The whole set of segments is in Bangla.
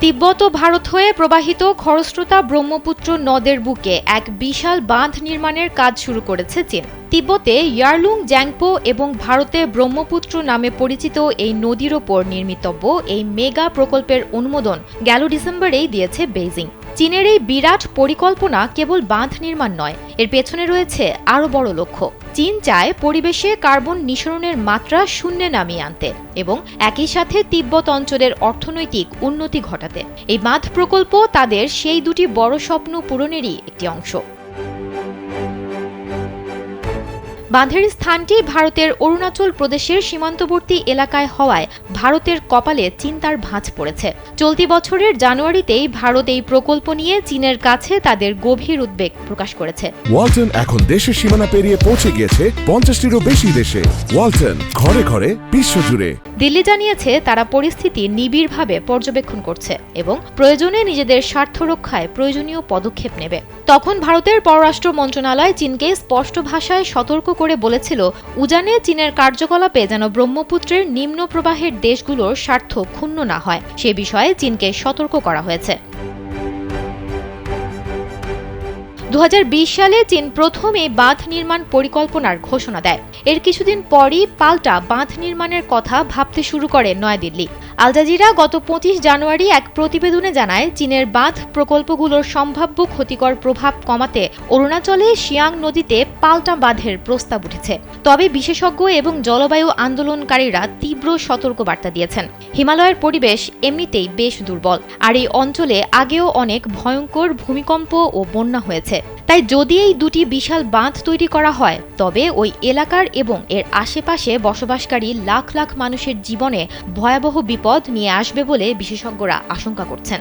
তিব্বত ও ভারত হয়ে প্রবাহিত খরস্রোতা ব্রহ্মপুত্র নদের বুকে এক বিশাল বাঁধ নির্মাণের কাজ শুরু করেছে চীন। তিব্বতে ইয়ারলুং জ্যাংপো এবং ভারতে ব্রহ্মপুত্র নামে পরিচিত এই নদীর ওপর নির্মিতব্য এই মেগা প্রকল্পের অনুমোদন গেল ডিসেম্বরেই দিয়েছে বেইজিং। চীনের এই বিরাট পরিকল্পনা কেবল বাঁধ নির্মাণ নয়, এর পেছনে রয়েছে আরও বড় লক্ষ্য। চীন চায় পরিবেশে কার্বন নিঃসরণের মাত্রা শূন্যে নামিয়ে আনতে এবং একই সাথে তিব্বত অঞ্চলের অর্থনৈতিক উন্নতি ঘটাতে। এই বাঁধ প্রকল্প তাদের সেই দুটি বড় স্বপ্ন পূরণেরই একটি অংশ। বাঁধের স্থানটি ভারতের অরুণাচল প্রদেশের সীমান্তবর্তী এলাকায় হওয়ায় ভারতের কপালে চিন্তার ভাঁজ পড়েছে। চলতি বছরের জানুয়ারিতেই ভারত এই প্রকল্প নিয়ে চীনের কাছে তাদের গভীর উদ্বেগ প্রকাশ করেছে। ওয়ালটন এখন দেশের সীমানা পেরিয়ে পৌঁছে গিয়েছে 50টিরও বেশি দেশে। ওয়ালটন, ঘরে ঘরে বিশ্বজুড়ে। দিল্লি জানিয়েছে তারা পরিস্থিতি নিবিড়ভাবে পর্যবেক্ষণ করছে এবং প্রয়োজনে নিজেদের স্বার্থ রক্ষায় প্রয়োজনীয় পদক্ষেপ নেবে। তখন ভারতের পররাষ্ট্র মন্ত্রণালয় চীনকে স্পষ্ট ভাষায় সতর্ক করে বলেছিল, উজানে চীনের কার্যকলাপে যেন ব্রহ্মপুত্রের নিম্ন প্রবাহের দেশগুলোর স্বার্থ ক্ষুণ্ণ না হয় সে বিষয়ে চীনকে সতর্ক করা হয়েছে। 2020 সালে চীন প্রথম এই বাঁধ নির্মাণ পরিকল্পনার ঘোষণা দেয়। এর কিছুদিন পরই পাল্টা বাঁধ নির্মাণের কথা ভাবতে শুরু করে নয়াদিল্লি। আল জাজিরা গত 25 জানুয়ারি এক প্রতিবেদনে জানায়, চীনের বাঁধ প্রকল্পগুলোর সম্ভাব্য ক্ষতিকর প্রভাব কমাতে অরুণাচলে সিয়াং নদীতে পাল্টা বাঁধের প্রস্তাব উঠেছে। তবে বিশেষজ্ঞ এবং জলবায়ু আন্দোলনকারীরা তীব্র সতর্কবার্তা দিয়েছেন। হিমালয়ের পরিবেশ এমনিতেই বেশ দুর্বল, আর এই অঞ্চলে আগেও অনেক ভয়ঙ্কর ভূমিকম্প ও বন্যা হয়েছে। তাই যদি এই দুটি বিশাল বাঁধ তৈরি করা হয়, তবে ওই এলাকার এবং এর আশেপাশে বসবাসকারী লাখ লাখ মানুষের জীবনে ভয়াবহ বিপদ নিয়ে আসবে বলে বিশেষজ্ঞরা আশঙ্কা করছেন।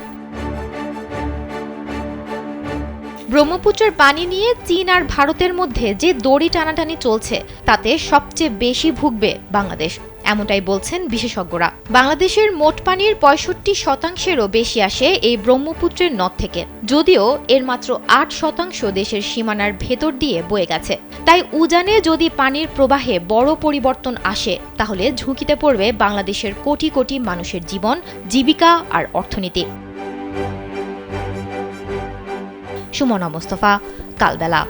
ব্রহ্মপুত্রের পানি নিয়ে চীন আর ভারতের মধ্যে যে দড়ি টানাটানি চলছে, তাতে সবচেয়ে বেশি ভুগবে বাংলাদেশ, এমনটাই বলছেন বিশেষজ্ঞরা। বাংলাদেশের মোট পানির 65%-এরও বেশি আসে এই ব্রহ্মপুত্রের নদ থেকে, যদিও এর মাত্র 8% দেশের সীমানার ভেতর দিয়ে বয়ে গেছে। তাই উজানে যদি পানির প্রবাহে বড় পরিবর্তন আসে, তাহলে ঝুঁকিতে পড়বে বাংলাদেশের কোটি কোটি মানুষের জীবন, জীবিকা আর অর্থনীতি। সুমনা মোস্তফা, কালবেলা।